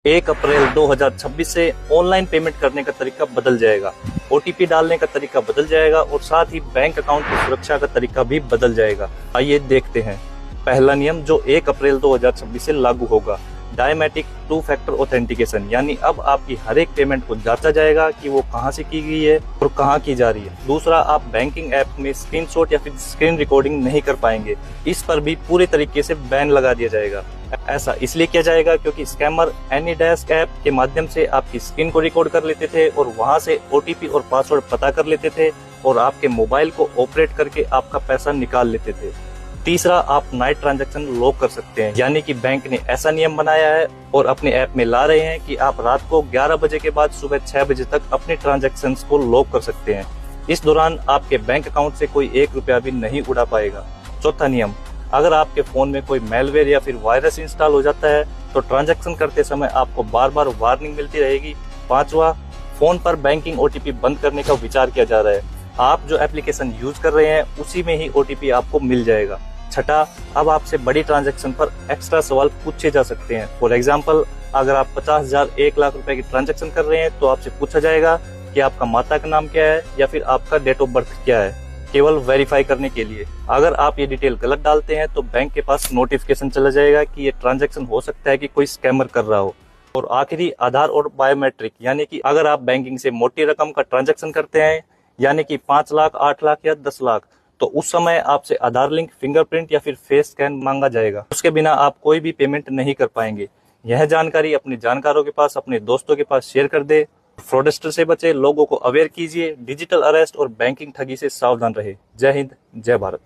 1 अप्रैल 2026 से online payment करने का तरीका बदल जाएगा। ओटीपी डालने का तरीका बदल जाएगा और साथ ही बैंक अकाउंट की सुरक्षा का तरीका भी बदल जाएगा। आइए देखते हैं। पहला नियम जो 1 अप्रैल 2026 से लागू होगा, डायमेटिक टू फैक्टर ऑथेंटिकेशन, यानी अब आपकी हर एक पेमेंट को जांचा जाएगा कि वो कहां से की गई है और कहां की जा रही है। दूसरा, आप बैंकिंग ऐप में स्क्रीनशॉट या फिर स्क्रीन रिकॉर्डिंग नहीं कर पाएंगे। इस पर भी पूरे तरीके से बैन लगा दिया जाएगा। ऐसा इसलिए किया जाएगा क्योंकि स्कैमर एनीडेस्क ऐप के माध्यम से आपकी स्क्रीन को रिकॉर्ड कर लेते थे और वहां से ओटीपी और पासवर्ड पता कर लेते थे और आपके मोबाइल को ऑपरेट करके आपका पैसा निकाल लेते थे। तीसरा, आप नाइट ट्रांजैक्शन लॉक कर सकते हैं, यानी कि बैंक ने ऐसा नियम बनाया है और अपने ऐप में ला रहे हैं कि आप रात को 11 बजे के बाद सुबह 6 बजे तक अपने ट्रांजैक्शन को लॉक कर सकते हैं। इस दौरान आपके बैंक अकाउंट से कोई 1 रुपया भी नहीं उड़ा पाएगा। चौथा नियम, अगर आपके फोन में कोई मेलवेयर या फिर वायरस इंस्टॉल हो जाता है तो ट्रांजैक्शन करते समय आपको बार बार वार्निंग मिलती रहेगी। पांचवा, फोन पर बैंकिंग ओटीपी बंद करने का विचार किया जा रहा है। आप जो एप्लीकेशन यूज कर रहे हैं उसी में ही ओटीपी आपको मिल जाएगा। छठा, अब आपसे बड़ी ट्रांजैक्शन पर एक्स्ट्रा सवाल पूछे जा सकते हैं। फॉर एग्जाम्पल, अगर आप 50,000 1 लाख रुपए की ट्रांजैक्शन कर रहे हैं तो आपसे पूछा जाएगा कि आपका माता का नाम क्या है या फिर आपका डेट ऑफ बर्थ क्या है, केवल वेरीफाई करने के लिए। अगर आप ये डिटेल गलत डालते हैं तो बैंक के पास नोटिफिकेशन चला जाएगा कि ये ट्रांजैक्शन हो सकता है कि कोई स्कैमर कर रहा हो। और आखिरी, आधार और बायोमेट्रिक, यानी कि अगर आप बैंकिंग से मोटी रकम का ट्रांजैक्शन करते हैं, यानी कि 5 लाख, 8 लाख या 10 लाख, तो उस समय आपसे आधार लिंक, फिंगरप्रिंट या फिर फेस स्कैन मांगा जाएगा। उसके बिना आप कोई भी पेमेंट नहीं कर पाएंगे। यह जानकारी अपने जानकारों के पास, अपने दोस्तों के पास शेयर कर दे। फ्रॉडस्टर से बचे, लोगों को अवेयर कीजिए। डिजिटल अरेस्ट और बैंकिंग ठगी से सावधान रहे। जय हिंद, जय भारत।